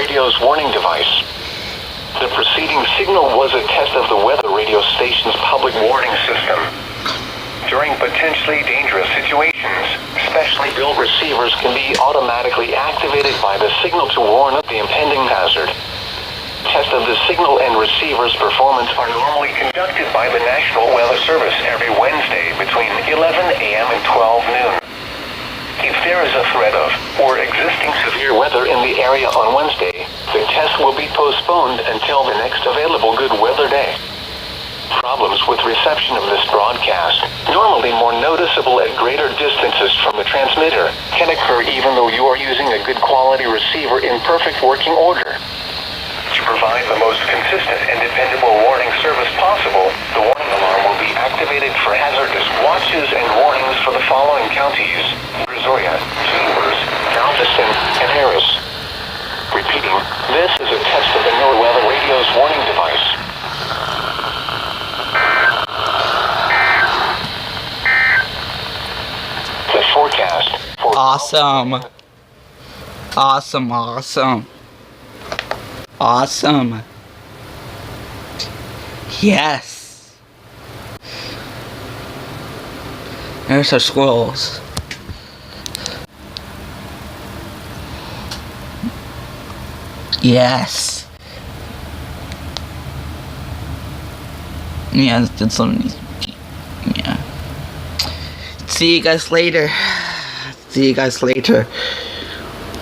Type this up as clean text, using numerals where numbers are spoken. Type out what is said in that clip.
radio's warning device. The preceding signal was a test of the weather radio station's public warning system. During potentially dangerous situations, specially built receivers can be automatically activated by the signal to warn of the impending hazard. Tests of the signal and receiver's performance are normally conducted by the National Weather Service every Wednesday between 11 a.m. and 12 noon. If there is a threat of or existing severe weather in the area on Wednesday, the test will be postponed until the next available good weather day. Problems with reception of this broadcast, normally more noticeable at greater distances from the transmitter, can occur even though you are using a good quality receiver in perfect working order. To provide the most consistent and dependable warning service possible, the warning alarm will be activated for hazardous watches and warnings for the following counties: Brazoria, Chambers, Galveston, and Harris. Repeating, this is a test of the NOAA Weather Radio's warning device. The forecast for Awesome. Yes. There's our squirrels. Yes. Yeah, did something. Yeah. See you guys later.